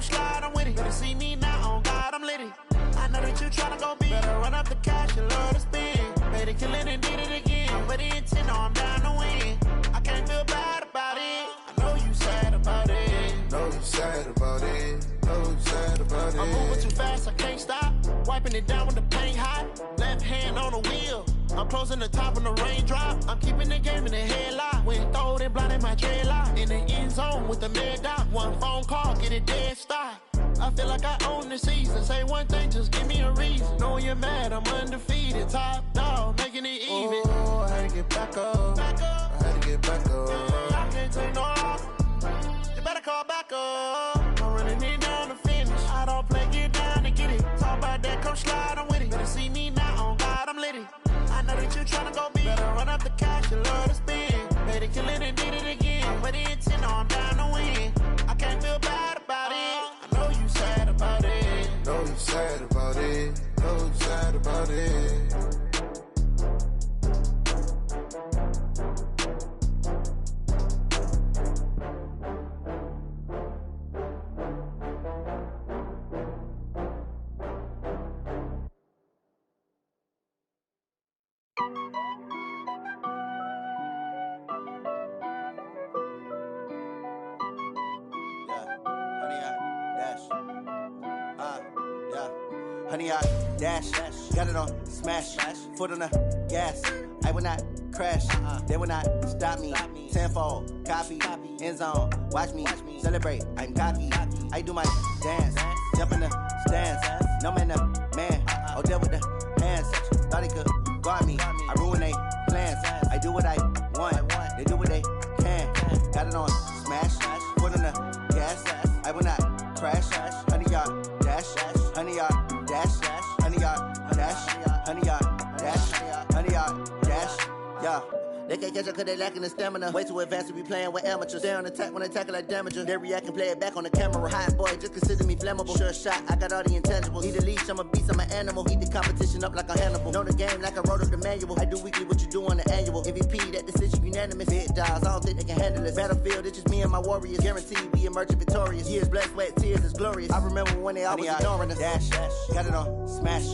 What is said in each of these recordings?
slide, I'm with it. Better see me now, on God, I'm litty. I know that you tryna go big. Better run up the cash, you love to spend. Better kill it and did it again. I'm with the intent, no, I'm down to win. I can't feel bad about it. I know you sad about it. Know you sad about it. Know you sad about it. I'm moving too fast, I can't stop. Wiping it down when the paint hot. Left hand on the wheel. I'm closing the top when the raindrop. I'm keeping the game in the headlock. When throwed and blinded my dreadlock. In the end zone with the mad dot. One phone call, get it dead stop. I feel like I own the season. Say one thing, just give me a reason. Knowing you're mad, I'm undefeated. Top dog, making it even. Oh, I had to get back up. I had to get back up. I can't take no off. You better call back up. I'm running it down to finish. I don't play, get down to get it. Talk about that, come slide, I'm with it. Better see me now, on God, I'm litty. I know that you tryna go big. Better run up the cash, you love to spend. Better kill it and did it again. I'm with the intent, no, I'm down to win. I can't feel bad about it. I know you sad about it. Know you sad about it. Know you sad about it. Honey, I dash, got it on smash, foot on the gas. I will not crash, they will not stop me. Tenfold, copy, end zone, watch me celebrate. I'm cocky, I do my dance, jump in the stands. No man, man, oh deal with the hands. Thought he could guard me, I ruin they plans. I do what I want, they do what they can. Got it on smash, foot on the gas. I will not crash, honey, y'all dash, honey, y'all dash, honey, y'all dash, honey, y'all dash, honey, y'all dash, yeah. They can't catch up cause they lacking the stamina. Way too advanced to be playing with amateurs. Stay on attack when I tackle like damager. They react and play it back on the camera. Hot boy, just consider me flammable. Sure shot, I got all the intangibles. Need a leash, I'm a beast, I'm an animal. Eat the competition up like a Hannibal. Know the game like I wrote up the manual. I do weekly what you do on the annual. MVP, that decision unanimous. Big dogs, I don't think they can handle this. Battlefield, it's just me and my warriors. Guaranteed we emerging victorious. Years, blood, sweat, tears, it's glorious. I remember when they always ignoring us. Dash, got it on smash,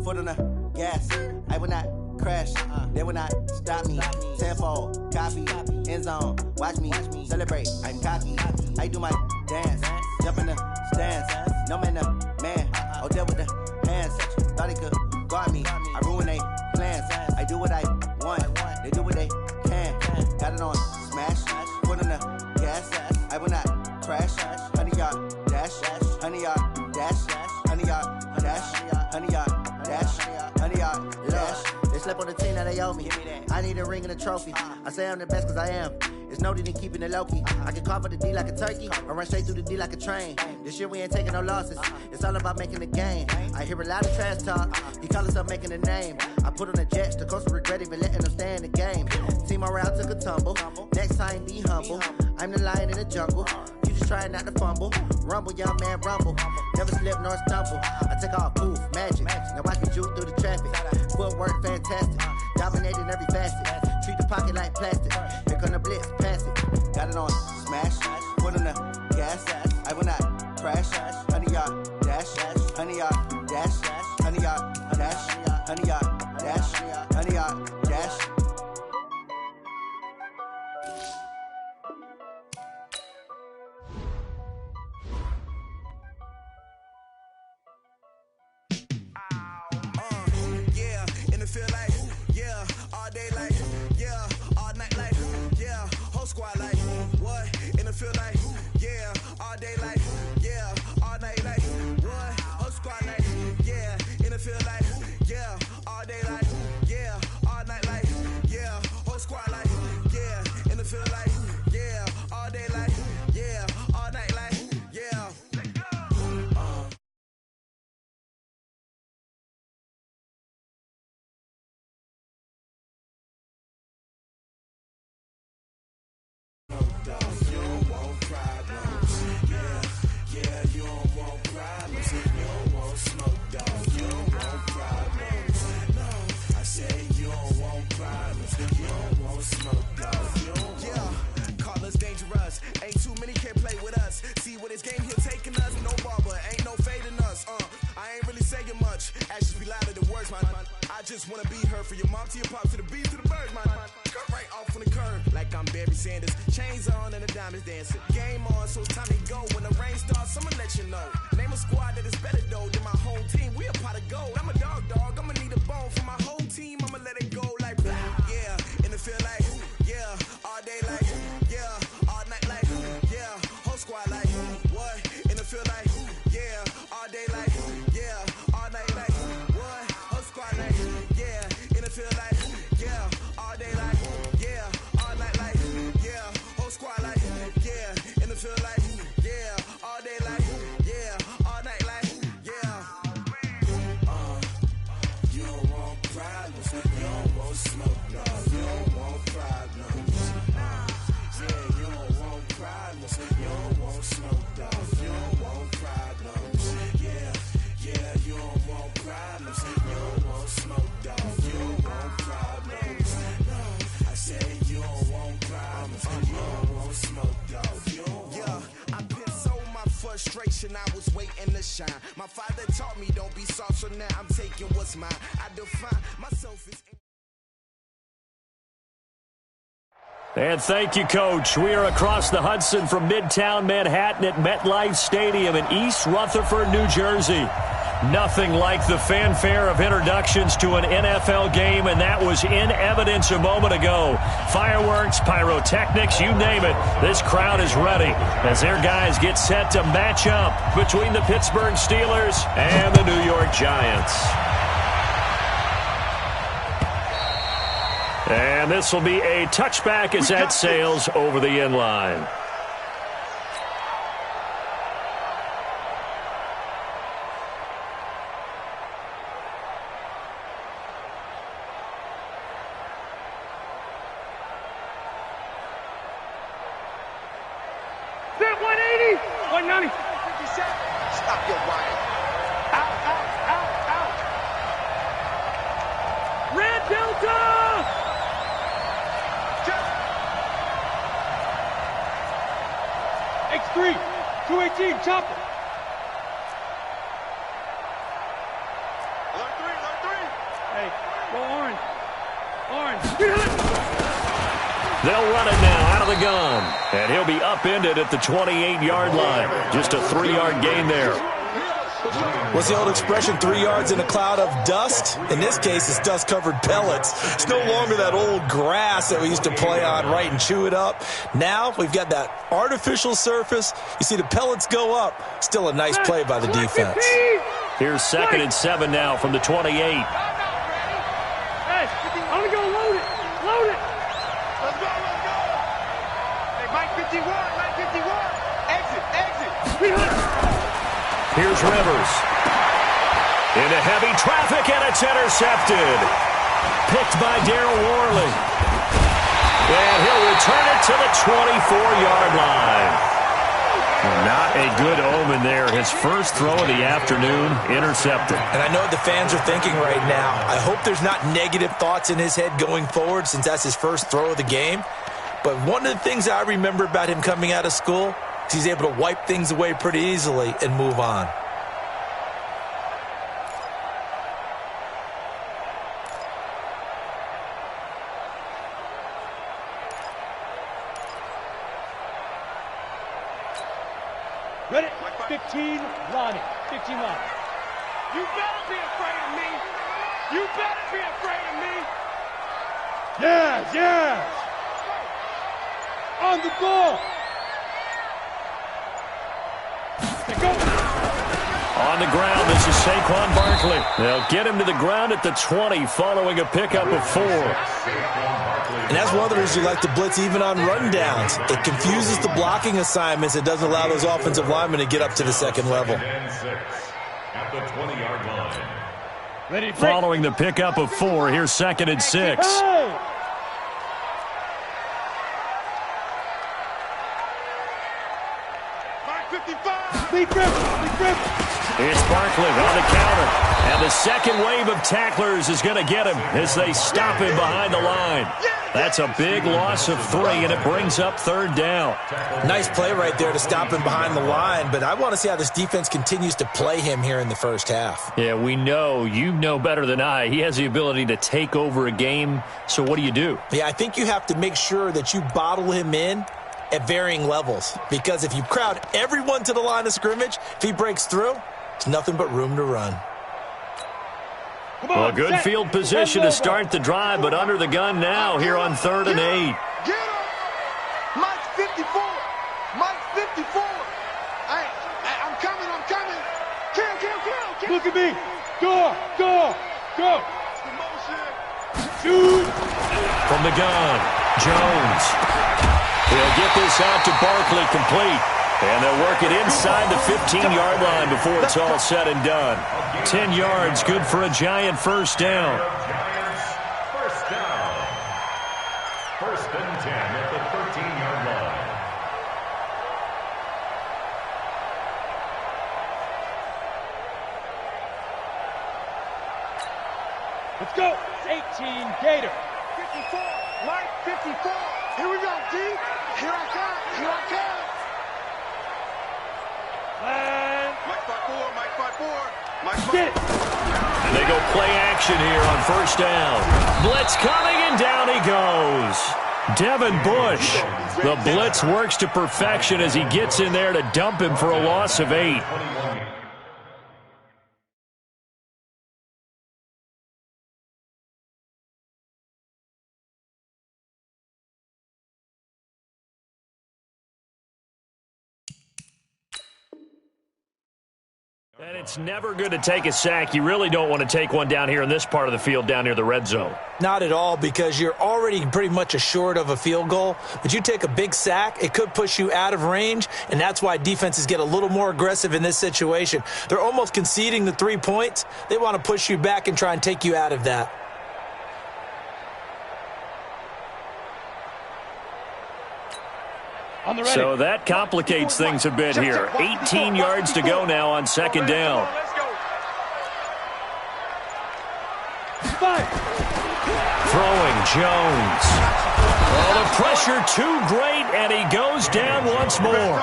foot on the gas. I will not crash, they will not stop me. Tenfold, copy, end zone, watch me celebrate. I'm cocky, I do my dance, jump in the stands. No man, man, oh deal with the hands. Thought he could guard me, I ruin they plans. I do what I want, they do what they can. Got it on smash, foot on the gas. I will not crash, honey, y'all dash, honey, y'all dash, honey, y'all dash, honey, y'all dash, honey, y'all dash. They slept on the team that they owe me. I need a ring and a trophy. I say I'm the best cause I am. It's no need in keeping it low-key. I can carve up the D like a turkey or run straight through the D like a train. This year we ain't taking no losses. It's all about making the game. I hear a lot of trash talk. He call himself making a name. I put on the Jets. The coach will regret even letting them stay in the game. Team morale took a tumble. Next time be humble. I'm the lion in the jungle. You just trying not to fumble. Rumble, young man, rumble. Never slip nor stumble. I take off, poof, magic. Now watch me juke through the traffic. Footwork fantastic. Dominating every facet. Treat the pocket like plastic. Here come the blitz, pass it. Got it on smash. Foot on the gas. I will not crash. Honey, y'all dash. Honey, y'all dash. Honey, y'all dash. Honey, y'all dash. Honey, y'all dash. Feel like, yeah, all day like, yeah, all night like, yeah, whole squad like, what? And it feel like, yeah, all day like, yeah, all night like, what? Whole squad like, yeah, and it feel like, yeah, all day like, yeah, all night like, yeah, whole squad like, yeah, and it feel like, yeah, all day like, yeah, all night like, yeah. You don't want problems, yeah, you don't want problems. You don't want smoke, dog. You don't want problems. No, I say you don't want problems. You don't want smoke, dog. Yeah, call us dangerous. Ain't too many can play with us. See what this game here taking us. No more just wanna be heard. For your mom to your pops to the beat to the birds, my cut right off on the curb. Like I'm Barry Sanders, chains on and the diamonds dancing. Game on, so it's time to go. When the rain starts, I'ma let you know. Name a squad that is better though than my whole team. We a pot of gold. I'm a dog, I'ma need a bone for my whole team. I'ma let it go like yeah, and it feel like yeah, all day like yeah, all night like yeah, whole squad like what? And it feel like yeah, all day like yeah, all night like what? Whole squad like yeah, and it feel like yeah, all day like yeah, all night like yeah, whole squad like yeah, and it feel like yeah, all day like yeah, all night like yeah. You don't want problems, you don't want smoke, no, you don't want problems. Yeah, you don't want problems, you don't want smoke, dog, you don't want problems. Yeah, you don't want problems, you don't want smoke, dog, you don't want problems. No, I said you don't want problems, you don't want smoke, dog, you don't want. Yeah, I pissed so my frustration, I was waiting to shine. My father taught me don't be soft, so now I'm taking what's mine. I define myself as. And thank you, Coach. We are across the Hudson from Midtown Manhattan at MetLife Stadium in East Rutherford, New Jersey. Nothing like the fanfare of introductions to an NFL game, and that was in evidence a moment ago. Fireworks, pyrotechnics, you name it. This crowd is ready as their guys get set to match up between the Pittsburgh Steelers and the New York Giants. And this will be a touchback as that sails over the end line. Set 180, 190. Stop your whine. Out. Red Delta! X3, 218, chopper. Alert 3. Hey, go orange. They'll run it now out of the gun. And he'll be upended at the 28-yard line. Just a 3-yard gain there. What's the old expression, 3 yards in a cloud of dust? In this case, it's dust-covered pellets. It's no longer that old grass that we used to play on, right, and chew it up. Now we've got that artificial surface. You see the pellets go up. Still a nice play by the defense. Here's 2nd and 7 now from the 28. Hey, I'm going to go load it. Let's go. Hey, Mike 51. Exit. Here's Rivers. Into heavy traffic, and it's intercepted. Picked by Daryl Worley. And he'll return it to the 24-yard line. Not a good omen there. His first throw of the afternoon, intercepted. And I know what the fans are thinking right now. I hope there's not negative thoughts in his head going forward since that's his first throw of the game. But one of the things I remember about him coming out of school, he's able to wipe things away pretty easily and move on. Ready? 15, Lonnie. 15, Lonnie. You better be afraid of me. Yeah. On the ball. On the ground, this is Saquon Barkley. They'll get him to the ground at the 20 following a pickup of 4. And that's one of the reasons you like to blitz even on rundowns. It confuses the blocking assignments. It doesn't allow those offensive linemen to get up to the second level. At the 20-yard line. Ready, following the pickup of 4, here's 2nd and 6. Hey! Big grip. It's Barkley on the counter. And the second wave of tacklers is going to get him as they stop him behind the line. That's a big loss of 3, and it brings up 3rd down. Nice play right there to stop him behind the line, but I want to see how this defense continues to play him here in the first half. Yeah, we know. You know better than I. He has the ability to take over a game, so what do? Yeah, I think you have to make sure that you bottle him in at varying levels, because if you crowd everyone to the line of scrimmage, if he breaks through, it's nothing but room to run. Well, good field position to start the drive, but under the gun now here on 3rd and 8. Get him! Mike 54! Mike 54! I'm coming! Kill! Look at me! Go! Shoot! From the gun, Jones. He'll get this out to Barkley complete. And they'll work it inside the 15-yard line before it's all said and done. 10 yards, good for a Giant first down. Giants first down. 1st and 10 at the 13-yard line. Let's go. 18, Gator. 54! Mike 54! Here we go, D! Here I come! And Mike 54! get it. And they go play action here on 1st down. Blitz coming, and down he goes. Devin Bush. The blitz works to perfection as he gets in there to dump him for a loss of 8. And it's never good to take a sack. You really don't want to take one down here in this part of the field down near the red zone. Not at all, because you're already pretty much assured of a field goal. But you take a big sack, it could push you out of range, and that's why defenses get a little more aggressive in this situation. They're almost conceding the 3 points. They want to push you back and try and take you out of that. So that complicates things a bit here. 18 yards to go now on 2nd down. Throwing Jones. Oh, the pressure too great, and he goes down once more.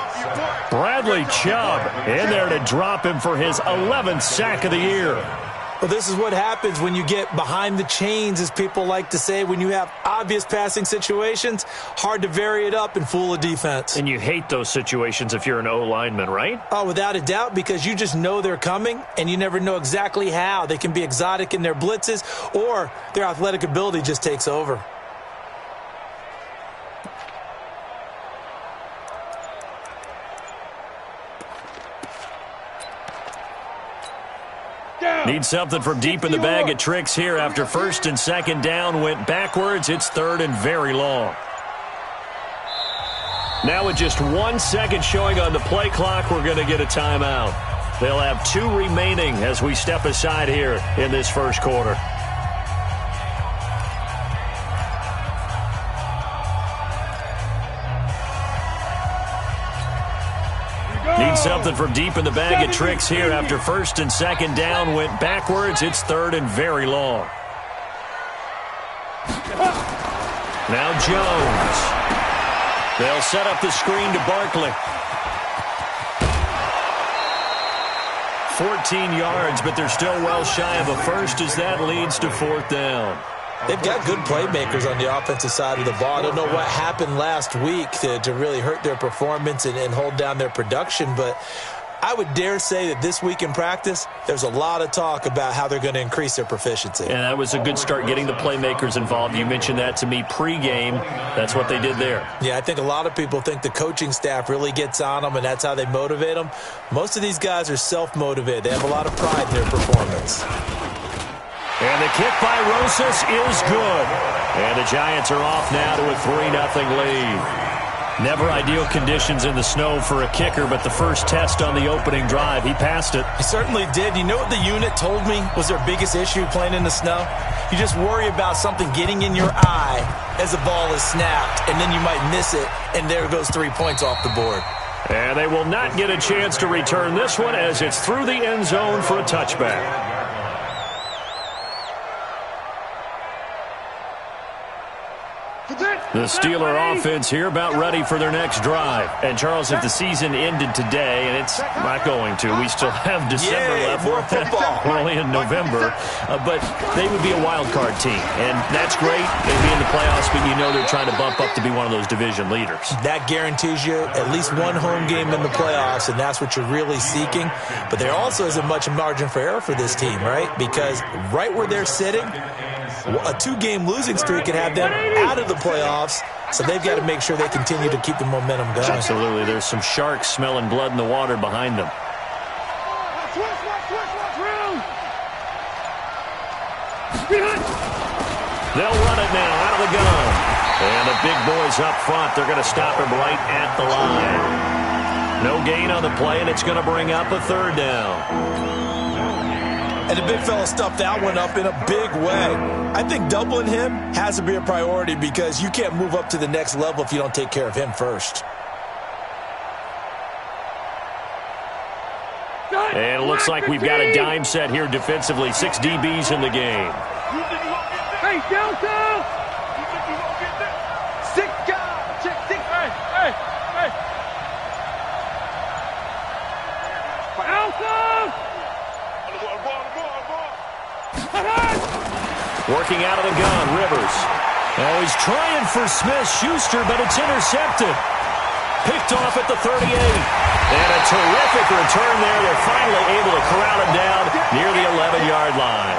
Bradley Chubb in there to drop him for his 11th sack of the year. Well, this is what happens when you get behind the chains, as people like to say. When you have obvious passing situations, hard to vary it up and fool a defense. And you hate those situations if you're an O-lineman, right? Oh, without a doubt, because you just know they're coming, and you never know exactly how. They can be exotic in their blitzes, or their athletic ability just takes over. Need something from deep in the bag of tricks here after 1st and 2nd down went backwards. It's 3rd and very long. Now with just 1 second showing on the play clock, we're going to get a timeout. They'll have 2 remaining as we step aside here in this first quarter. Need something from deep in the bag of tricks here after 1st and 2nd down went backwards. It's 3rd and very long. Now Jones. They'll set up the screen to Barkley. 14 yards, but they're still well shy of a first as that leads to 4th down. They've got good playmakers on the offensive side of the ball. I don't know what happened last week to really hurt their performance and hold down their production, but I would dare say that this week in practice, there's a lot of talk about how they're going to increase their proficiency. And that was a good start getting the playmakers involved. You mentioned that to me pregame. That's what they did there. Yeah, I think a lot of people think the coaching staff really gets on them, and that's how they motivate them. Most of these guys are self-motivated. They have a lot of pride in their performance. And the kick by Rosas is good. And the Giants are off now to a 3-0 lead. Never ideal conditions in the snow for a kicker, but the first test on the opening drive, he passed it. He certainly did. You know what the unit told me was their biggest issue playing in the snow? You just worry about something getting in your eye as the ball is snapped, and then you might miss it, and there goes 3 points off the board. And they will not get a chance to return this one as it's through the end zone for a touchback. The Steeler offense here about ready for their next drive. And, Charles, if the season ended today, and it's not going to, we still have December left. More football. We're only in November. But they would be a wild card team. And that's great. They'd be in the playoffs, but you know they're trying to bump up to be one of those division leaders. That guarantees you at least one home game in the playoffs, and that's what you're really seeking. But there also isn't much margin for error for this team, right? Because right where they're sitting, a 2-game losing streak can have them out of the playoffs, so they've got to make sure they continue to keep the momentum going. Absolutely. There's some sharks smelling blood in the water behind them. They'll run it now out of the gun. And the big boys up front, they're going to stop him right at the line. No gain on the play, and it's going to bring up a third down. And the big fella stuffed that one up in a big way. I think doubling him has to be a priority because you can't move up to the next level if you don't take care of him first. And it looks like we've got a dime set here defensively. 6 DBs in the game. Hey, downtown! 6 guys! Check 6. Hey! Downtown! Working out of the gun, Rivers. Oh, he's trying for Smith-Schuster, but it's intercepted. Picked off at the 38. And a terrific return there. They're finally able to corral him down near the 11-yard line.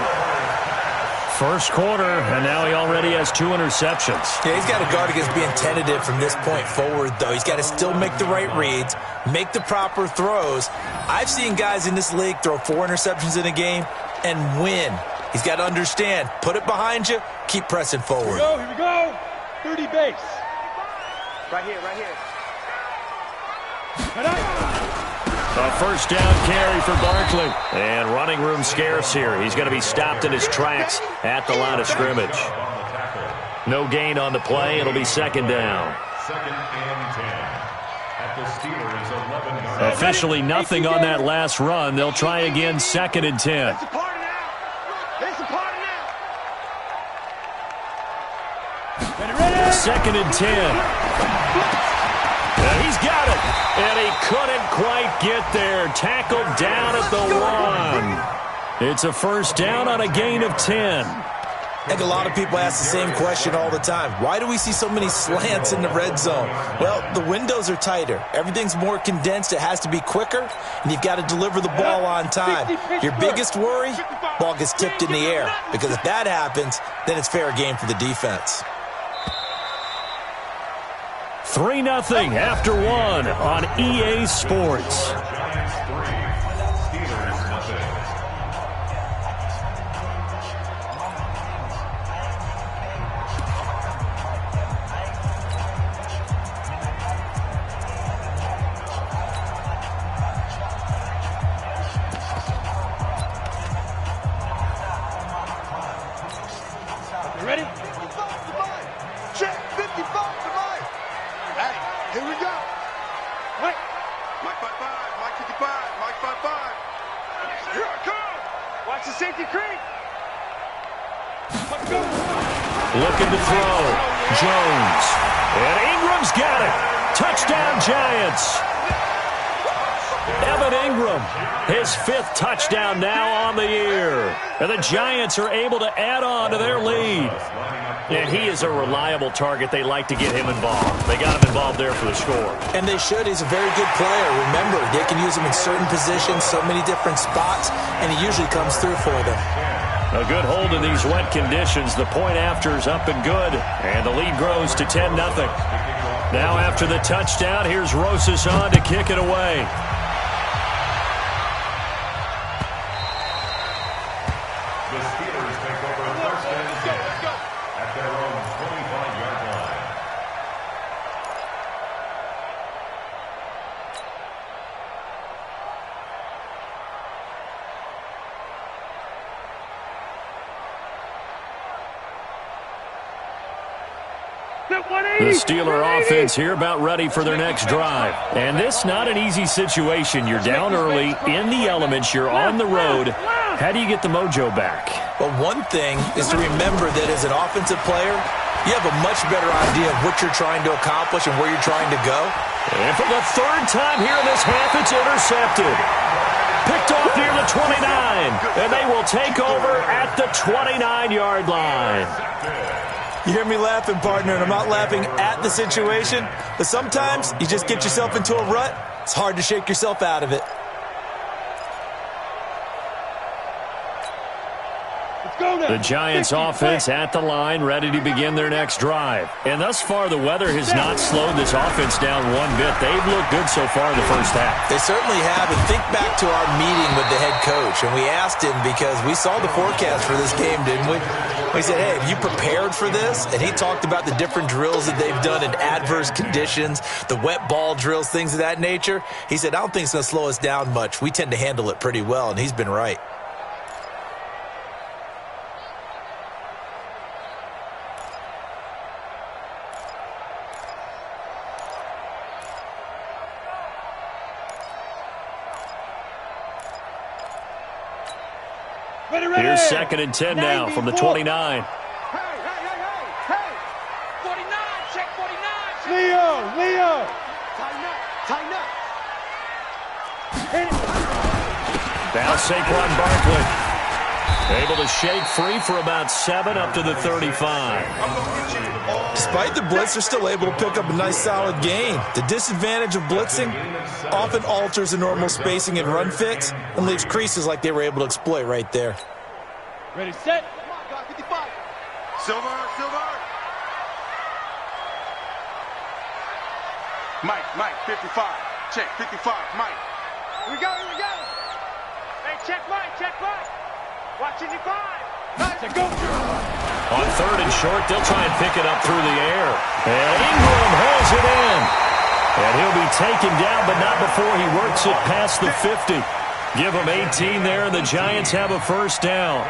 First quarter, and now he already has 2 interceptions. Yeah, he's got to guard against being tentative from this point forward, though. He's got to still make the right reads, make the proper throws. I've seen guys in this league throw 4 interceptions in a game and win. He's got to understand, put it behind you, keep pressing forward. Here we go. 30 base. Right here. A first down carry for Barkley. And running room scarce here. He's going to be stopped in his tracks at the line of scrimmage. No gain on the play. It'll be second down. Second and 10. At the Steelers' 11-yard. Officially nothing on that last run. They'll try again, second and 10. Second and 10. And he's got it. And he couldn't quite get there. Tackled down at the 1. It's a first down on a gain of 10. I think a lot of people ask the same question all the time. Why do we see so many slants in the red zone? Well, the windows are tighter. Everything's more condensed. It has to be quicker, and you've got to deliver the ball on time. Your biggest worry, ball gets tipped in the air. Because if that happens, then it's fair game for the defense. 3-0 after 1 on EA Sports. You ready? Check 55 to Mike. Hey, here we go. What? Mike 55, Mike 55, Mike 55. Here I come. Watch the safety creep. Let's go. Looking to throw. Jones. And Ingram's got it. Touchdown, Giants. Evan Ingram, his 5th touchdown now on the year. And the Giants are able to add on to their lead. And he is a reliable target. They like to get him involved. They got him involved there for the score. And they should. He's a very good player. Remember, they can use him in certain positions, so many different spots, and he usually comes through for them. A good hold in these wet conditions. The point after is up and good. And the lead grows to 10-0. Now after the touchdown, here's Rosas on to kick it away. The Steelers take over first and 10 at their own 25-yard line. The Steeler offense here about ready for their next drive. And this not an easy situation. You're down early, in the elements, you're on the road. How do you get the mojo back? Well, one thing is to remember that as an offensive player, you have a much better idea of what you're trying to accomplish and where you're trying to go. And for the third time here in this half, it's intercepted. Picked off near the 29, and they will take over at the 29-yard line. You hear me laughing, partner, and I'm not laughing at the situation, but sometimes you just get yourself into a rut. It's hard to shake yourself out of it. The Giants offense at the line, ready to begin their next drive. And thus far, the weather has not slowed this offense down one bit. They've looked good so far in the first half. They certainly have. And think back to our meeting with the head coach. And we asked him because we saw the forecast for this game, didn't we? We said, hey, have you prepared for this? And he talked about the different drills that they've done in adverse conditions, the wet ball drills, things of that nature. He said, I don't think it's going to slow us down much. We tend to handle it pretty well, and he's been right. Here's 2nd and 10 now from the 29. Hey! 49, check 49. Leo! Tighten up. Hit it. Now Saquon Barkley able to shake free for about 7 up to the 35. Despite the blitz, they're still able to pick up a nice solid gain. The disadvantage of blitzing often alters the normal spacing and run fits and leaves creases like they were able to exploit right there. Ready, set. Come on, guy, 55. Silver. Mike, 55. Check, 55, Mike. Here we go. Hey, check Mike. Watching you five. Nice, go. On 3rd and short, they'll try and pick it up through the air. And Ingram has it in. And he'll be taken down, but not before he works it past the 50. Give him 18 there, and the Giants have a first down.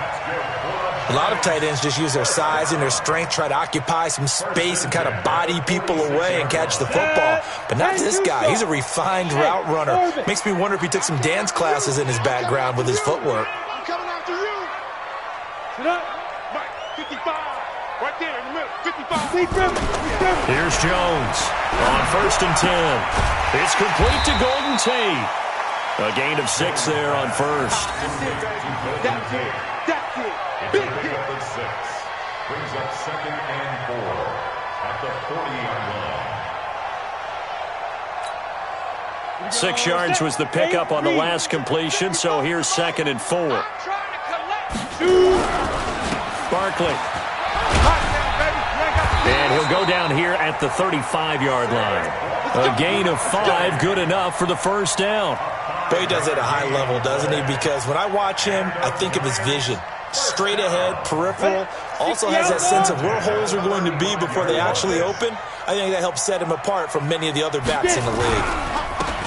A lot of tight ends just use their size and their strength, try to occupy some space and kind of body people away and catch the football. But not this guy. He's a refined route runner. Makes me wonder if he took some dance classes in his background with his footwork. I'm coming after you. Sit up. Mike, 55. Right there in the middle, 55. Here's Jones on 1st and 10. It's complete to Golden Tate. A gain of 6 there on 1st. That's it. Big hit. Brings up 2nd and 4 at the 40-yard line. 6 yards was the pickup on the last completion, so here's 2nd and 4. Barkley. And he'll go down here at the 35-yard line. A gain of 5, good enough for the first down. But he does it at a high level, doesn't he? Because when I watch him, I think of his vision. Straight ahead, peripheral, also has that sense of where holes are going to be before they actually open. I think that helps set him apart from many of the other backs in the league.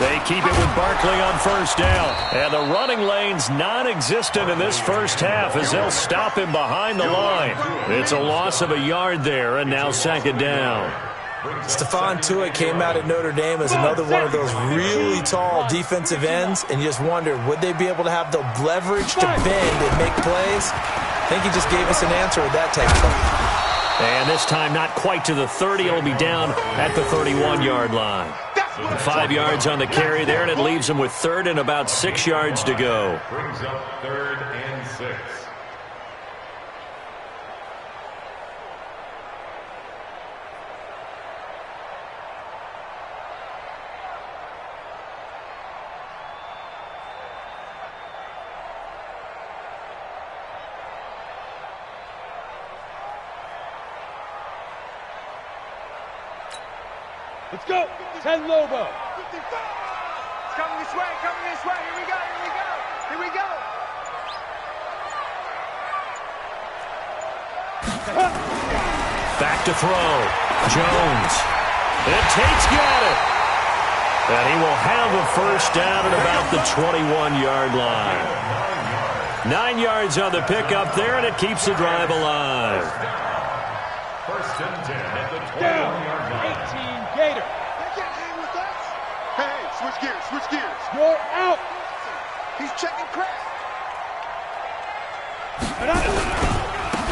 They keep it with Barkley on first down. And the running lane's non-existent in this first half as they'll stop him behind the line. It's a loss of a yard there, and now 2nd down. Stephon Tuitt came out at Notre Dame as another one of those really tall defensive ends, and you just wonder, would they be able to have the leverage to bend and make plays? I think he just gave us an answer with that technique. And this time not quite to the 30. It'll be down at the 31-yard line. 5 yards on the carry there, and it leaves them with 3rd and about 6 yards to go. Brings up 3rd and 6. Let's go. 10 Lobo. It's coming this way. Here we go. Back to throw. Jones. And Tate's got it. And he will have a first down at about the 21-yard line. 9 yards on the pickup there, and it keeps the drive alive. First and 10 at the 21-yard line. 18 Gator. They can't hang with us. Hey, switch gears, switch gears. You're out. He's checking crack.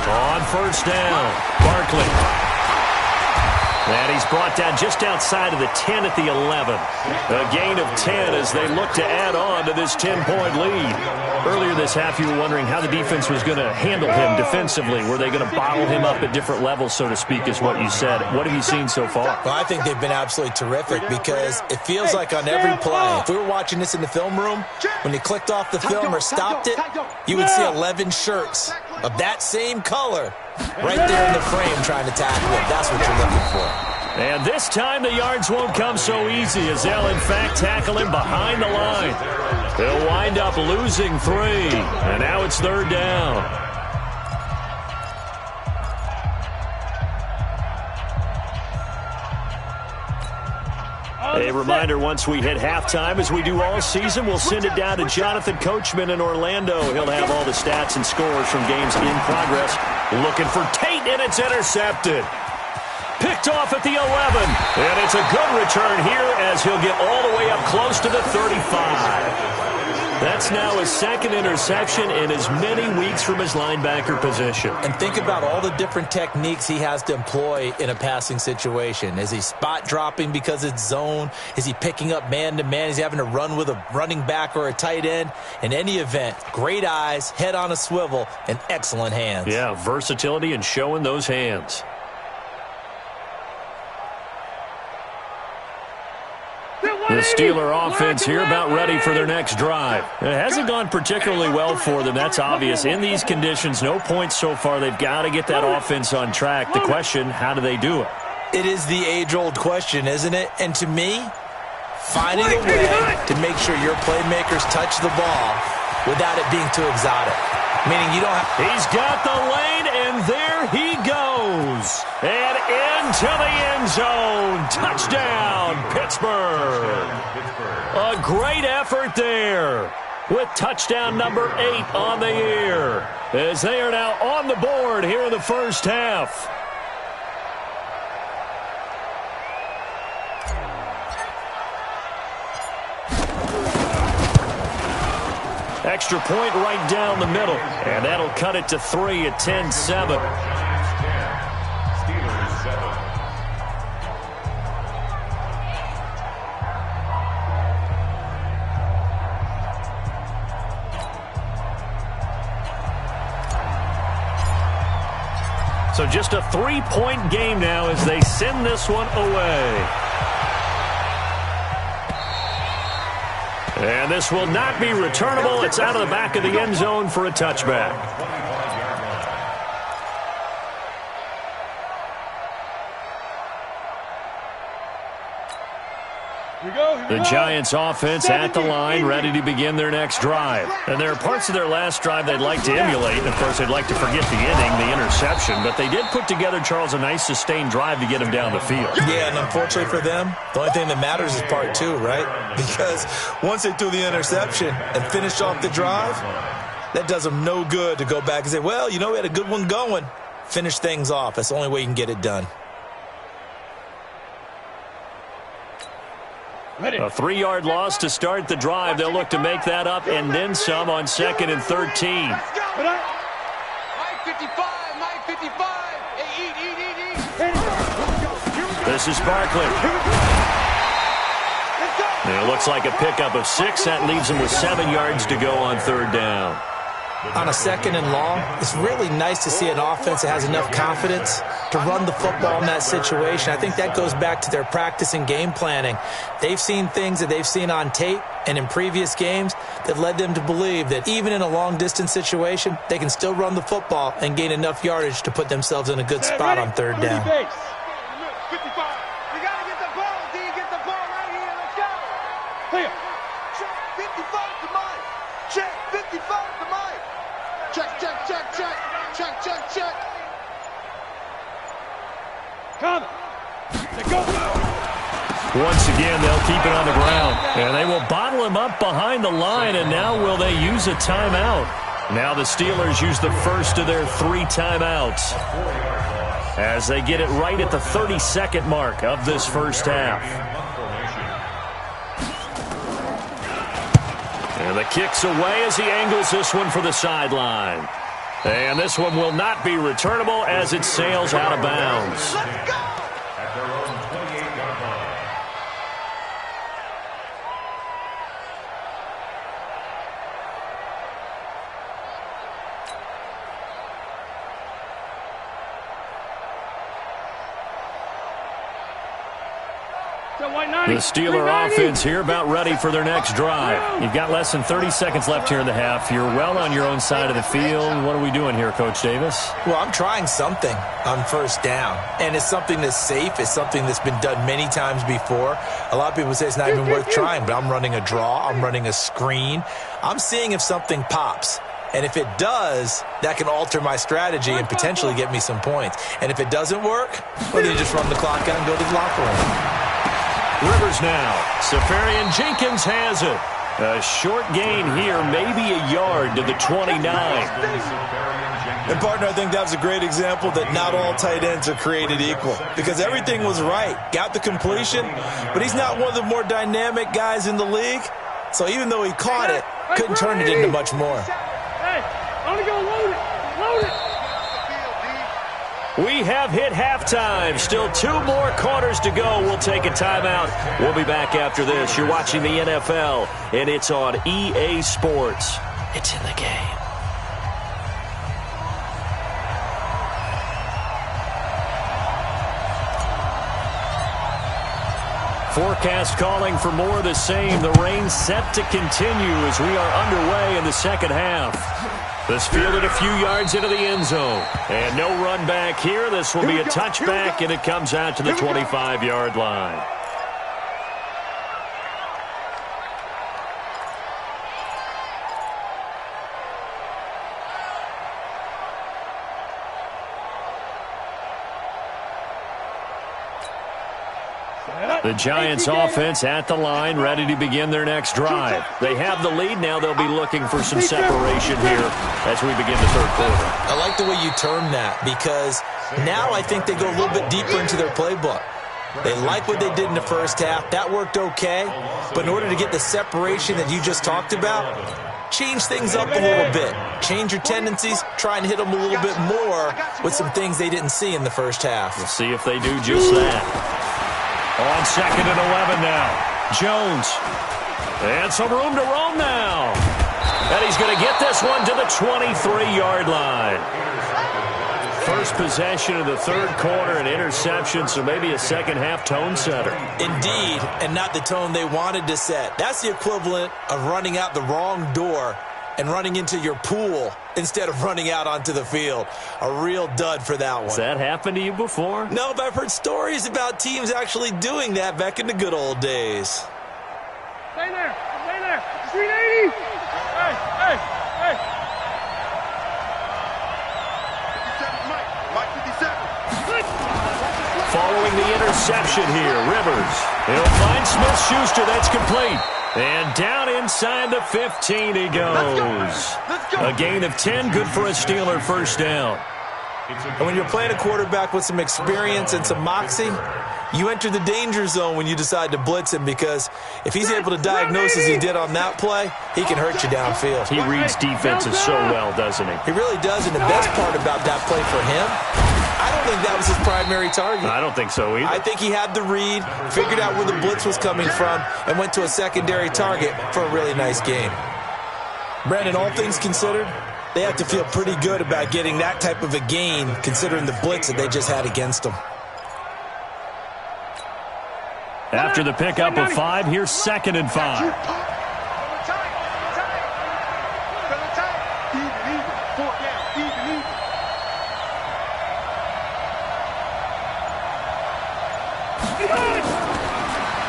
On first down, Barkley. And he's brought down just outside of the 10 at the 11. A gain of 10 as they look to add on to this 10-point lead. Earlier this half, you were wondering how the defense was going to handle him defensively. Were they going to bottle him up at different levels, so to speak, is what you said. What have you seen so far? Well, I think they've been absolutely terrific because it feels like on every play, if we were watching this in the film room, when you clicked off the film or stopped it, you would see 11 shirts of that same color right there in the frame trying to tackle it. That's what you're looking for. And this time the yards won't come so easy as they'll, in fact, tackle him behind the line. They'll wind up losing 3, and now it's third down. A reminder, once we hit halftime, as we do all season, we'll send it down to Jonathan Coachman in Orlando. He'll have all the stats and scores from games in progress. Looking for Tate, and it's intercepted. Picked off at the 11, and it's a good return here as he'll get all the way up close to the 35. That's now his second interception in as many weeks from his linebacker position. And think about all the different techniques he has to employ in a passing situation. Is he spot dropping because it's zone? Is he picking up man-to-man? Is he having to run with a running back or a tight end? In any event, great eyes, head on a swivel, and excellent hands. Yeah, versatility and showing those hands. The Steeler offense here about ready for their next drive. It hasn't gone particularly well for them. That's obvious. In these conditions, no points so far. They've got to get that offense on track. The question, how do they do it? It is the age-old question, isn't it? And to me, finding a way to make sure your playmakers touch the ball without it being too exotic. Meaning you don't have... He's got the lane, and there he goes. And into the end zone. Touchdown, Pittsburgh. A great effort there with touchdown number 8 on the year as they are now on the board here in the first half. Extra point right down the middle, and that'll cut it to 3 at 10-7. Steelers 7. So just a 3-point game now as they send this one away. And this will not be returnable. It's out of the back of the end zone for a touchback. The Giants offense at the line, ready to begin their next drive. And there are parts of their last drive they'd like to emulate. And, of course, they'd like to forget the inning, the interception. But they did put together, Charles, a nice sustained drive to get him down the field. Yeah, and unfortunately for them, the only thing that matters is part 2, right? Because once they threw the interception and finished off the drive, that does them no good to go back and say, well, you know, we had a good one going. Finish things off. That's the only way you can get it done. A 3-yard loss to start the drive. They'll look to make that up and then some on 2nd and 13. Mike 55, Mike 55. Hey, eat. This is Barkley. It looks like a pickup of 6. That leaves him with 7 yards to go on 3rd down. On a 2nd and long, it's really nice to see an offense that has enough confidence to run the football in that situation. I think that goes back to their practice and game planning. They've seen things that they've seen on tape and in previous games that led them to believe that even in a long-distance situation, they can still run the football and gain enough yardage to put themselves in a good spot on 3rd down. 55. We got to get the ball, D. Get the ball right here. Let's go. Clear. Check 55 to Mike. Check 55 to Mike. Check, check, check, check. Check, check, check. Come. Go. Once again, they'll keep it on the ground. And they will bottle him up behind the line. And now will they use a timeout? Now the Steelers use the first of their 3 timeouts. as they get it right at the 32nd mark of this first half. And the kick's away as he angles this one for the sideline. And this one will not be returnable as it sails out of bounds. At their own 28-yard line. The Steeler offense here about ready for their next drive. You've got less than 30 seconds left here in the half. You're well on your own side of the field. What are we doing here, Coach Davis? Well, I'm trying something on first down, and it's something that's safe. It's something that's been done many times before. A lot of people say it's not even worth trying, but I'm running a draw. I'm running a screen. I'm seeing if something pops. And if it does, that can alter my strategy and potentially get me some points. And if it doesn't work, well, then you just run the clock out and go to the locker room. Rivers now. Safarian Jenkins has it. A short gain here, maybe a yard to the 29. And, partner, I think that was a great example that not all tight ends are created equal because everything was right. Got the completion, but he's not one of the more dynamic guys in the league. So even though he caught it, couldn't turn it into much more. Hey, I'm going to go load it. Load it. We have hit halftime. Still 2 more quarters to go. We'll take a timeout. We'll be back after this. You're watching the NFL, and it's on EA Sports. It's in the game. Forecast calling for more of the same. The rain set to continue as we are underway in the second half. This fielded a few yards into the end zone. And no run back here. This will be a touchback, and it comes out to the 25-yard line. The Giants offense at the line, ready to begin their next drive. They have the lead. Now they'll be looking for some separation here as we begin the third quarter. I like the way you term that because now I think they go a little bit deeper into their playbook. They like what they did in the first half. That worked okay. But in order to get the separation that you just talked about, change things up a little bit. Change your tendencies. Try and hit them a little bit more with some things they didn't see in the first half. We'll see if they do just that. On 2nd and 11 now. Jones. And some room to roam now. And he's going to get this one to the 23-yard line. First possession of the third quarter, an interception, so maybe a second-half tone setter. Indeed, and not the tone they wanted to set. That's the equivalent of running out the wrong door and running into your pool instead of running out onto the field. A real dud for that one. Has that happened to you before? No, but I've heard stories about teams actually doing that back in the good old days. Stay there. Stay there. 380. Hey, hey, hey. 57, Mike 57. Following the interception here, Rivers. He'll find Smith-Schuster. That's complete. And down inside the 15 he goes. Let's go. A gain of 10, good for a Steeler first down. And when you're playing a quarterback with some experience and some moxie, you enter the danger zone when you decide to blitz him because if he's able to diagnose as he did on that play, he can hurt you downfield. He reads defenses so well, doesn't he? He really does, and the best part about that play for him, I don't think that was his primary target. I don't think so either. I think he had the read, figured out where the blitz was coming from, and went to a secondary target for a really nice game. Brandon, all things considered, they have to feel pretty good about getting that type of a gain considering the blitz that they just had against them. After the pickup of 5, here's 2nd and 5.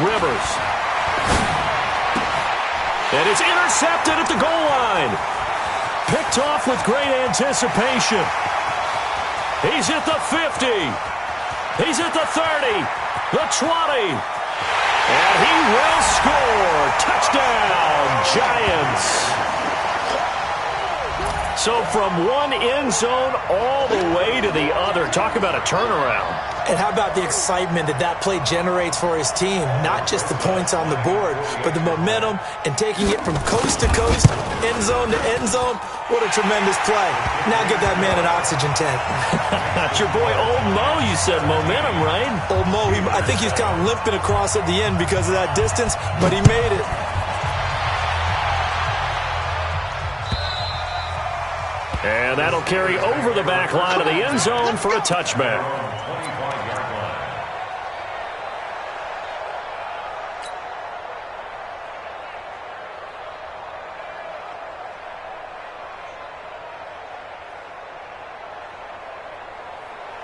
Rivers. And it's intercepted at the goal line. Picked off with great anticipation. He's at the 50. He's at the 30. The 20. And he will score. Touchdown, Giants. So from one end zone all the way to the other. Talk about a turnaround. And how about the excitement that play generates for his team? Not just the points on the board, but the momentum and taking it from coast to coast, end zone to end zone. What a tremendous play. Now get that man an oxygen tank. That's your boy Old Mo, you said. Momentum, right? Old Mo, I think he's kind of limping across at the end because of that distance, but he made it. And that'll carry over the back line of the end zone for a touchback.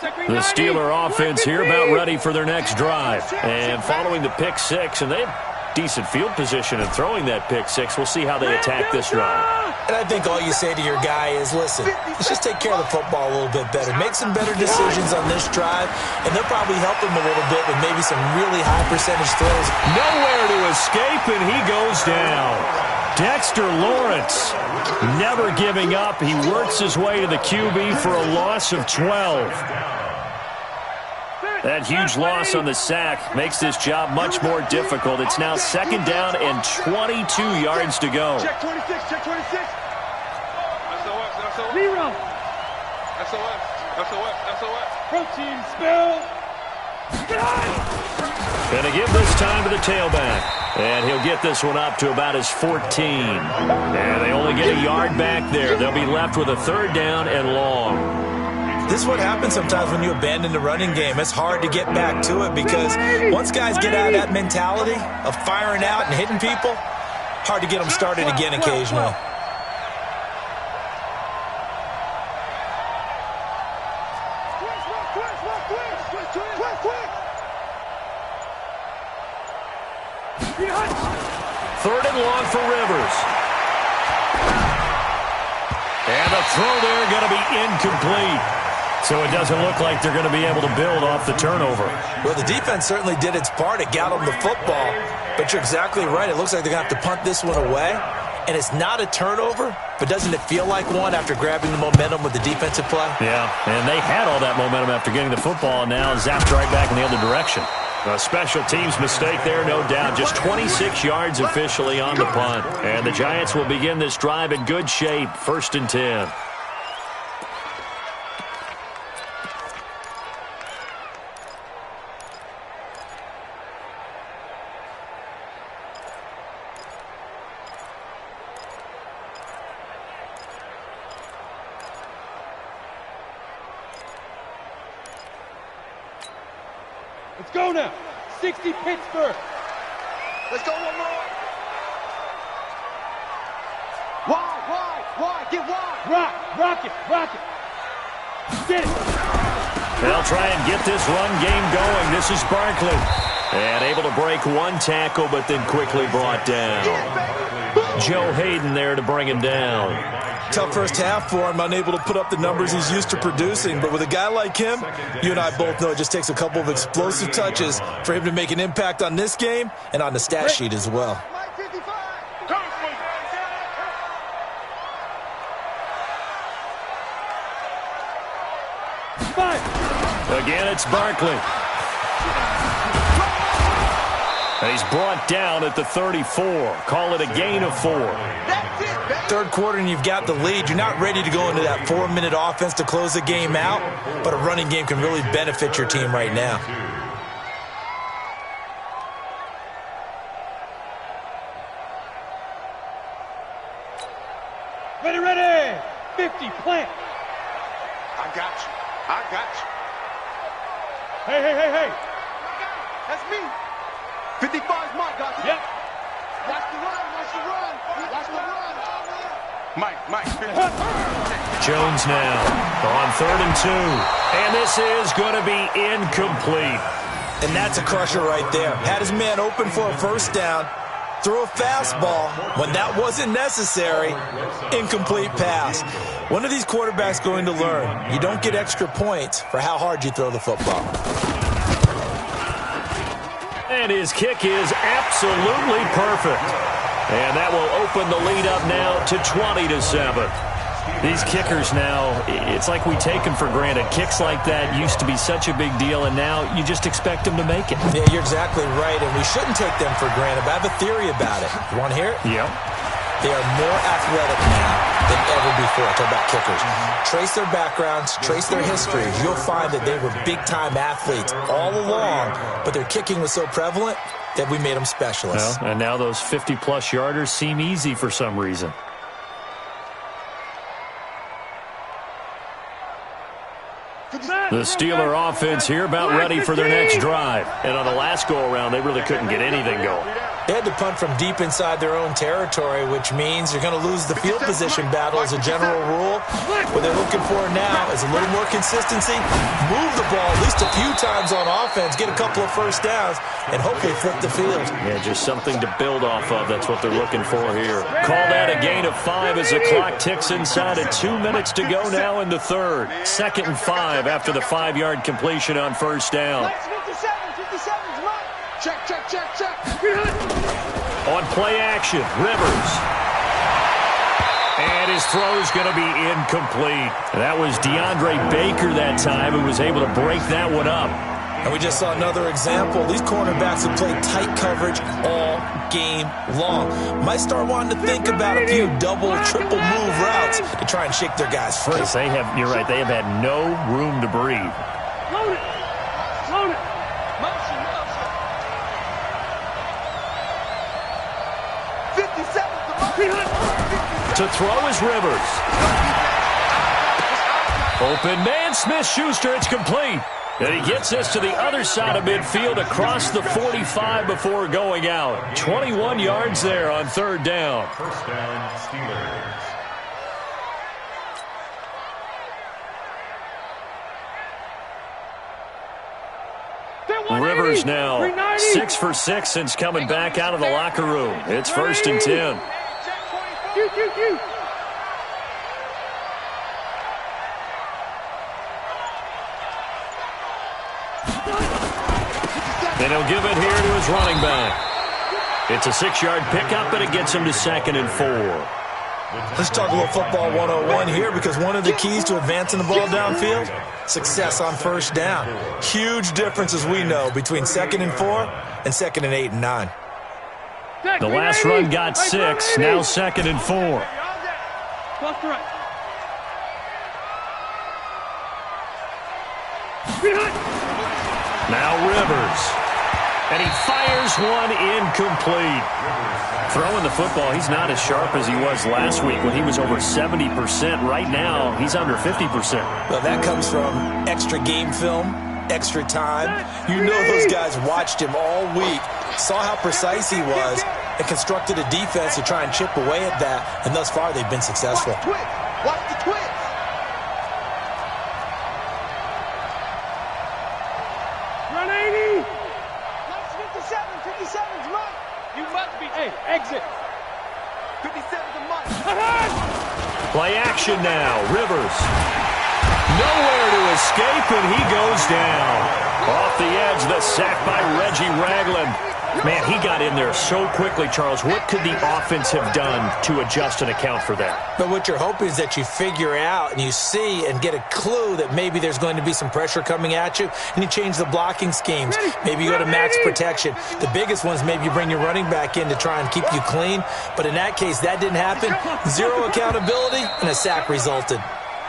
The Steeler offense here about ready for their next drive. And following the pick six, and they have decent field position in throwing that pick six. We'll see how they attack this drive. And I think all you say to your guy is, listen, let's just take care of the football a little bit better. Make some better decisions on this drive, and they'll probably help him a little bit with maybe some really high percentage throws. Nowhere to escape, and he goes down. Dexter Lawrence never giving up. He works his way to the QB for a loss of 12. That huge loss on the sack makes this job much more difficult. It's now second down and 22 yards to go. Check 26, check 26. SOS, SOS. Zero. SOS, SOS, SOS. Protein spill. Gonna give this time to the tailback. And he'll get this one up to about his 14. And they only get a yard back there. They'll be left with a third down and long. This is what happens sometimes when you abandon the running game. It's hard to get back to it because once guys get out of that mentality of firing out and hitting people, hard to get them started again occasionally. Third and long for Rivers. And the throw there going to be incomplete. So it doesn't look like they're going to be able to build off the turnover. Well, the defense certainly did its part. It got them the football. But you're exactly right. It looks like they're going to have to punt this one away. And it's not a turnover, but doesn't it feel like one after grabbing the momentum with the defensive play? Yeah, and they had all that momentum after getting the football, and now zapped right back in the other direction. A special teams mistake there, no doubt. Just 26 yards officially on the punt. And the Giants will begin this drive in good shape, 1st and 10. Let's go now. 60 Pittsburgh. Let's go one more. Wide, get wide. Rock it. Get it. They'll try and get this run game going. This is Barkley. And able to break one tackle, but then quickly brought down. Joe Hayden there to bring him down. Tough first half for him, unable to put up the numbers he's used to producing. But with a guy like him, you and I both know it just takes a couple of explosive touches for him to make an impact on this game and on the stat sheet as well. Again, it's Barkley. And he's brought down at the 34. Call it a gain of 4. Third quarter and you've got the lead. You're not ready to go into that 4-minute offense to close the game out, but a running game can really benefit your team right now. Ready. 50, plant. I got you. Hey. That's me. 55's Mike, got you. Yep. Watch the run. Mike. Jones now on 3rd and 2. And this is going to be incomplete. And that's a crusher right there. Had his man open for a first down, threw a fastball when that wasn't necessary. Incomplete pass. When are these quarterbacks going to learn? You don't get extra points for how hard you throw the football. And his kick is absolutely perfect. And that will open the lead up now to 20-7. These kickers now, it's like we take them for granted. Kicks like that used to be such a big deal, and now you just expect them to make it. Yeah, you're exactly right, and we shouldn't take them for granted, but I have a theory about it. You want to hear it? Yep. They are more athletic now than ever before. Talk about kickers. Trace their backgrounds, trace their histories. You'll find that they were big-time athletes all along, but their kicking was so prevalent that we made them specialists. Well, and now those 50-plus yarders seem easy for some reason. The Steeler offense here about ready for their next drive. And on the last go-around, they really couldn't get anything going. They had to punt from deep inside their own territory, which means you're going to lose the field position battle as a general rule. What they're looking for now is a little more consistency, move the ball at least a few times on offense, get a couple of first downs, and hopefully flip the field. Yeah, just something to build off of. That's what they're looking for here. Call that a gain of 5 as the clock ticks inside of 2 minutes to go now in the third. 2nd and 5 after the 5-yard completion on first down. 57's mine. Check. On play action, Rivers. And his throw's going to be incomplete. That was DeAndre Baker that time who was able to break that one up. And we just saw another example. These cornerbacks have played tight coverage all game long. Might start wanting to think about a few double, triple move routes to try and shake their guys free. They have, you're right, they have had no room to breathe. Load it. Motion. 57's To throw is Rivers. Open man, Smith-Schuster, it's complete. And he gets this to the other side of midfield across the 45 before going out. 21 yards there on third down. First down, Steelers. Rivers now 6 for 6 since coming back out of the locker room. It's 1st and 10. And he'll give it here to his running back. It's a 6-yard pickup, and it gets him to 2nd and 4. Let's talk a little football 101 here, because one of the keys to advancing the ball downfield, success on first down. Huge difference, as we know, between 2nd and 4 and 2nd and 8 and 9. The last run got 6, now 2nd and 4. Now Rivers. And he fires one incomplete. Throwing the football, he's not as sharp as he was last week when he was over 70%. Right now, he's under 50%. Well, that comes from extra game film, extra time. You know those guys watched him all week, saw how precise he was, and constructed a defense to try and chip away at that. And thus far, they've been successful. Watch the twitch. Run 80. 57's mine. You must be. Hey, exit. 57's a mine. Play action now. Rivers. Nowhere to escape, and he goes down. Off the edge, the sack by Reggie Ragland. Man, he got in there so quickly, Charles. What could the offense have done to adjust and account for that? But what you're hoping is that you figure out and you see and get a clue that maybe there's going to be some pressure coming at you, and you change the blocking schemes. Maybe you go to max protection. The biggest ones, maybe you bring your running back in to try and keep you clean. But in that case, that didn't happen. Zero accountability, and a sack resulted.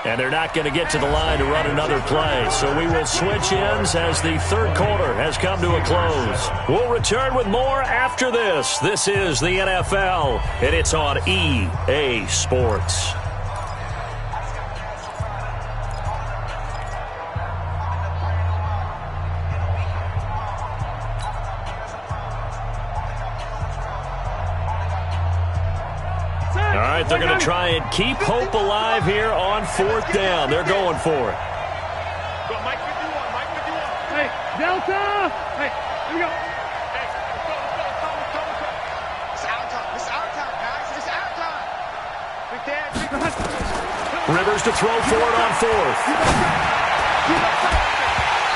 And they're not going to get to the line to run another play. So we will switch ends as the third quarter has come to a close. We'll return with more after this. This is the NFL, and it's on EA Sports. All right, they're going to try and keep hope alive here on 4th down. They're going for it. Go, Mike 51, Mike 51. Hey, Delta! Hey, here we go. Hey, let's go. It's our time. It's our time, guys. It's our time. Big Dan. Rivers to throw for it on 4th.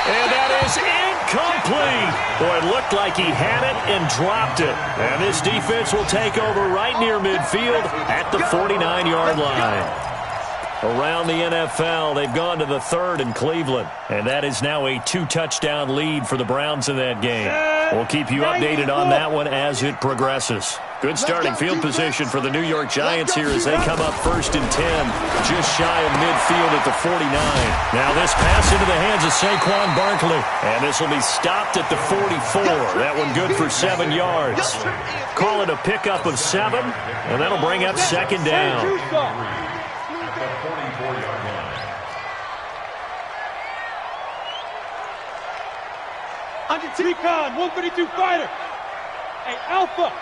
And that is incomplete. Boy, it looked like he had it and dropped it. And this defense will take over right near midfield at the 49-yard line. Around the NFL, they've gone to the third in Cleveland. And that is now a 2-touchdown lead for the Browns in that game. We'll keep you updated on that one as it progresses. Good starting field position for the New York Giants here as they come up 1st and 10, just shy of midfield at the 49. Now this pass into the hands of Saquon Barkley, and this will be stopped at the 44. That one good for 7 yards. Call it a pickup of 7, and that'll bring up 2nd down. At the 44-yard line. Recon, 132 fighter. Hey, Alpha.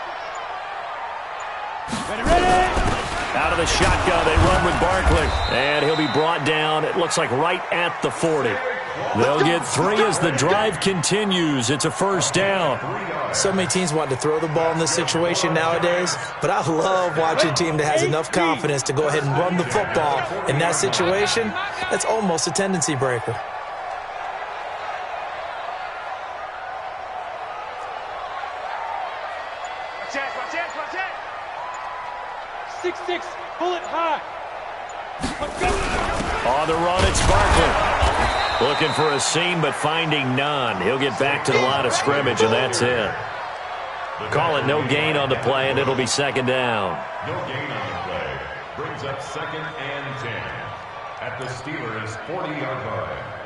Ready. Out of the shotgun, they run with Barkley. And he'll be brought down, it looks like right at the 40. They'll get 3 as the drive continues. It's a 1st down. So many teams want to throw the ball in this situation nowadays, but I love watching a team that has enough confidence to go ahead and run the football. In that situation, that's almost a tendency breaker. Watch it. 6'6", pull it high. On the run, it's Barkley. Looking for a seam, but finding none. He'll get back to the line of scrimmage, and that's it. Call it no gain on the play, and it'll be 2nd down. No gain on the play. Brings up 2nd and 10 at the Steelers' 40-yard line.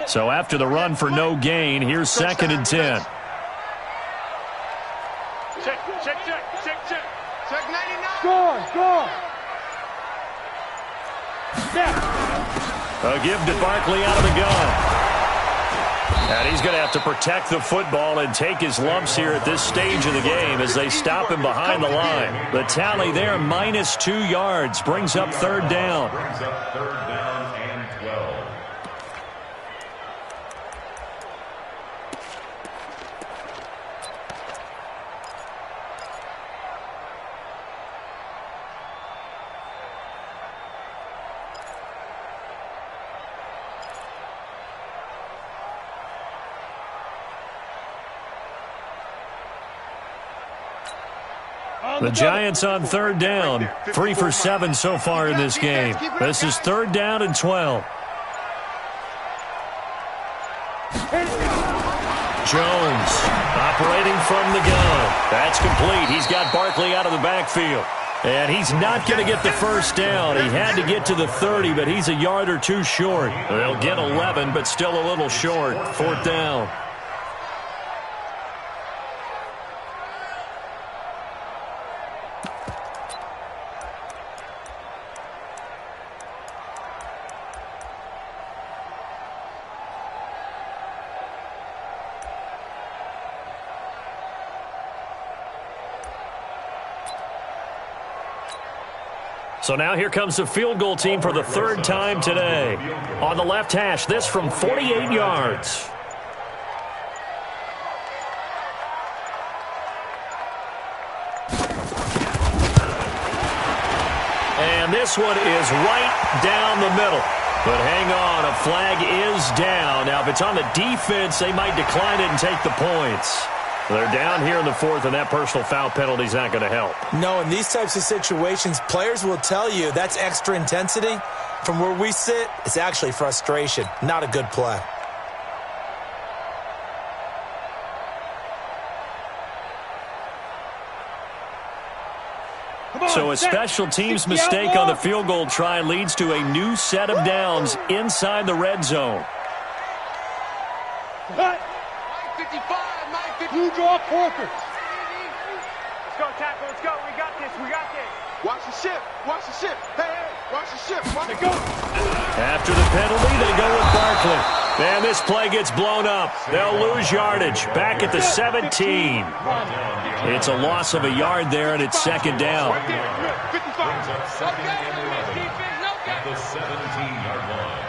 So after the run for no gain, here's 2nd and 10. Check. Check 99. Score. A give to Barkley out of the gun. And he's going to have to protect the football and take his lumps here at this stage of the game as they stop him behind the line. The tally there, minus 2 yards, brings up 3rd down. Brings up 3rd down and 12. The Giants on 3rd down. 3 for 7 so far in this game. This is 3rd down and 12. Jones operating from the gun. That's complete. He's got Barkley out of the backfield. And he's not going to get the 1st down. He had to get to the 30, but he's a yard or 2 short. They'll get 11, but still a little short. 4th down. So now here comes the field goal team for the 3rd time today. On the left hash, this from 48 yards. And this one is right down the middle. But hang on, a flag is down. Now, if it's on the defense, they might decline it and take the points. They're down here in the 4th, and that personal foul penalty is not going to help. No, in these types of situations, players will tell you that's extra intensity. From where we sit, it's actually frustration, not a good play. So a special teams mistake on the field goal try leads to a new set of downs inside the red zone. Blue draw Corker. Let's go, tackle. Let's go. We got this. Watch the ship. Hey, watch the ship. Let's go. After the penalty, they go with Barkley. And this play gets blown up. They'll lose yardage. Back at the 17. It's a loss of a yard there, and it's 2nd down. Brings up 2nd and 11 at the 17-yard line.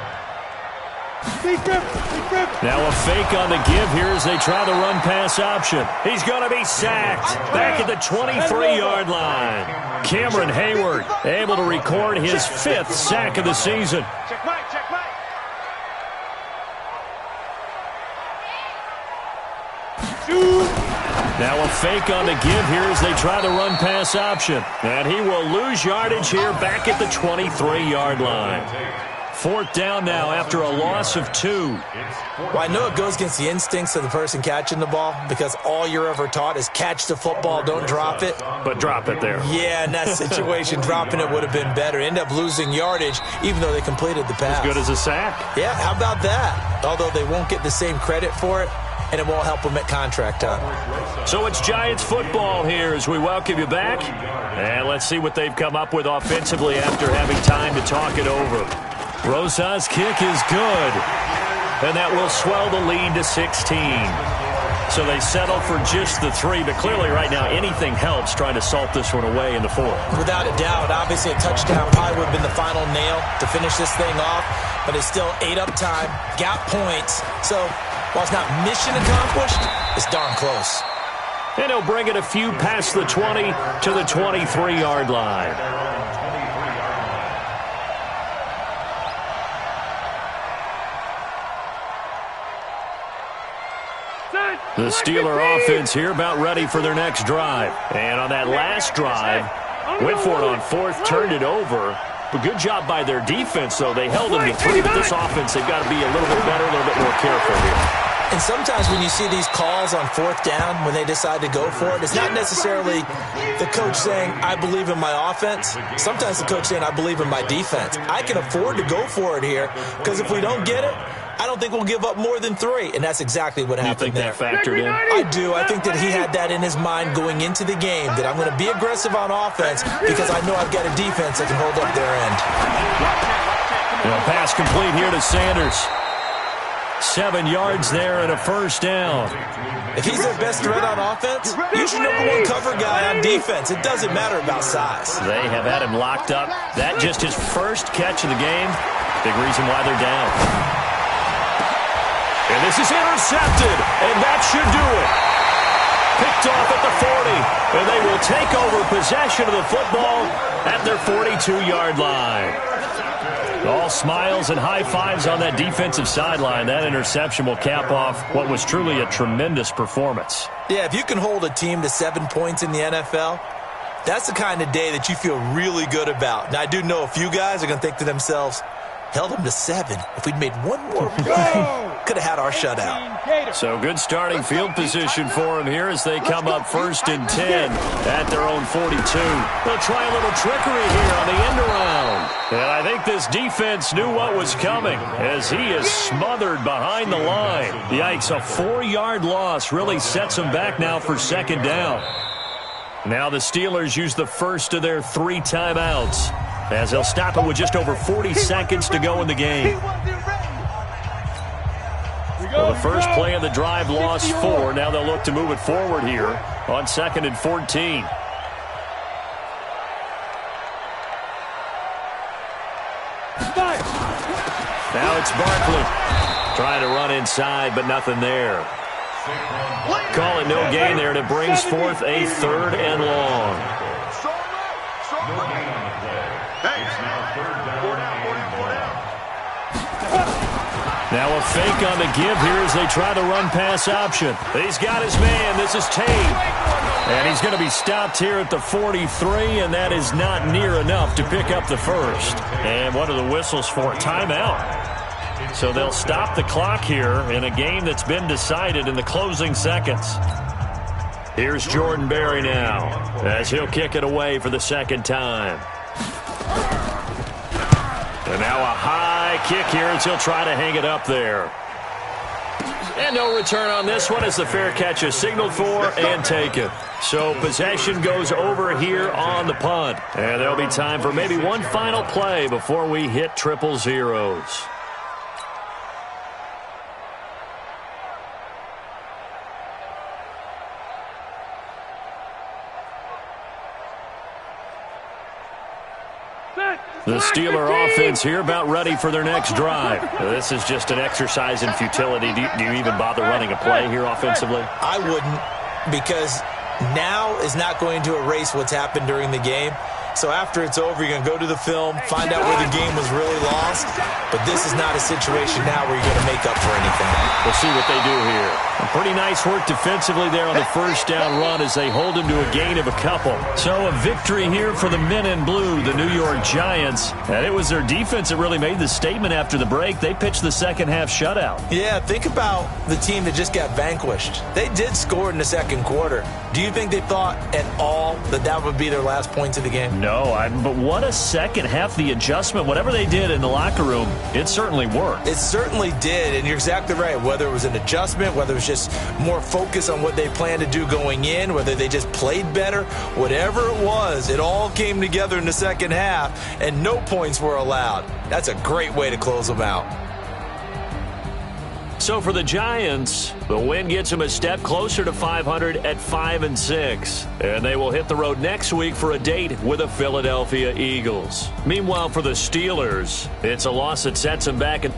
Now a fake on the give here as they try the run-pass option. He's going to be sacked back at the 23-yard line. Cameron Hayward able to record his 5th sack of the season. Now a fake on the give here as they try the run-pass option. And he will lose yardage here back at the 23-yard line. 4th down now after a loss of 2. Well, I know it goes against the instincts of the person catching the ball because all you're ever taught is catch the football, don't drop it. But drop it there. Yeah, in that situation, dropping it would have been better. End up losing yardage even though they completed the pass. As good as a sack. Yeah, how about that? Although they won't get the same credit for it, and it won't help them at contract time. So it's Giants football here as we welcome you back. And let's see what they've come up with offensively after having time to talk it over. Rosas' kick is good. And that will swell the lead to 16. So they settle for just the 3. But clearly right now anything helps trying to salt this one away in the 4th. Without a doubt. Obviously a touchdown probably would have been the final nail to finish this thing off. But it's still ate up time. Got points. So while it's not mission accomplished, it's darn close. And he'll bring it a few past the 20 to the 23-yard line. The Steeler offense here about ready for their next drive. And on that last drive, went for it on 4th, turned it over. But good job by their defense, though. They held them to 3, but this offense, they've got to be a little bit better, a little bit more careful here. And sometimes when you see these calls on 4th down, when they decide to go for it, it's not necessarily the coach saying, I believe in my offense. Sometimes the coach saying, I believe in my defense. I can afford to go for it here because if we don't get it, I don't think we'll give up more than 3, and that's exactly what happened there. You think that factored in? I do. I think that he had that in his mind going into the game, that I'm going to be aggressive on offense because I know I've got a defense that can hold up their end. Pass complete here to Sanders. 7 yards there and a 1st down. If he's their best threat on offense, use your #1 cover guy on defense. It doesn't matter about size. They have had him locked up. That just his first catch of the game. Big reason why they're down. And this is intercepted, and that should do it. Picked off at the 40, and they will take over possession of the football at their 42-yard line. All smiles and high fives on that defensive sideline. That interception will cap off what was truly a tremendous performance. Yeah, if you can hold a team to 7 points in the NFL, that's the kind of day that you feel really good about. Now, I do know a few guys are going to think to themselves, held them to 7. If we'd made one more play, could have had our shutout. So good starting field position for them here as they come up 1st and 10 at their own 42. They'll try a little trickery here on the end around. And I think this defense knew what was coming as he is smothered behind the line. Yikes, a 4-yard loss really sets them back now for 2nd down. Now the Steelers use the first of their 3 timeouts as they'll stop it with just over 40 seconds to go in the game. Well, the first play of the drive lost 4. Now they'll look to move it forward here on 2nd and 14. Now it's Barkley trying to run inside, but nothing there. Call it no gain there, and it brings forth a 3rd and long. Now a fake on the give here as they try the run-pass option. He's got his man. This is Tate. And he's going to be stopped here at the 43, and that is not near enough to pick up the 1st. And what are the whistles for? Timeout. So they'll stop the clock here in a game that's been decided in the closing seconds. Here's Jordan Berry now as he'll kick it away for the 2nd time. And now a high kick here as he'll try to hang it up there. And no return on this one as the fair catch is signaled for and taken. So possession goes over here on the punt. And there'll be time for maybe one final play before we hit triple zeros. The Steeler offense here about ready for their next drive. This is just an exercise in futility. Do you even bother running a play here offensively? I wouldn't, because now is not going to erase what's happened during the game. So after it's over, you're going to go to the film, find out where the game was really lost. But this is not a situation now where you're going to make up for anything. We'll see what they do here. A pretty nice work defensively there on the first down run as they hold him to a gain of a couple. So a victory here for the men in blue, the New York Giants. And it was their defense that really made the statement after the break. They pitched the second half shutout. Yeah, think about the team that just got vanquished. They did score in the second quarter. Do you think they thought at all that that would be their last points of the game? No, but what a second half. The adjustment, whatever they did in the locker room, it certainly worked. It certainly did, and you're exactly right. Whether it was an adjustment, whether it was just more focus on what they planned to do going in, whether they just played better, whatever it was, it all came together in the second half, and no points were allowed. That's a great way to close them out. So for the Giants, the win gets them a step closer to 500 at 5-6. And they will hit the road next week for a date with the Philadelphia Eagles. Meanwhile, for the Steelers, it's a loss that sets them back in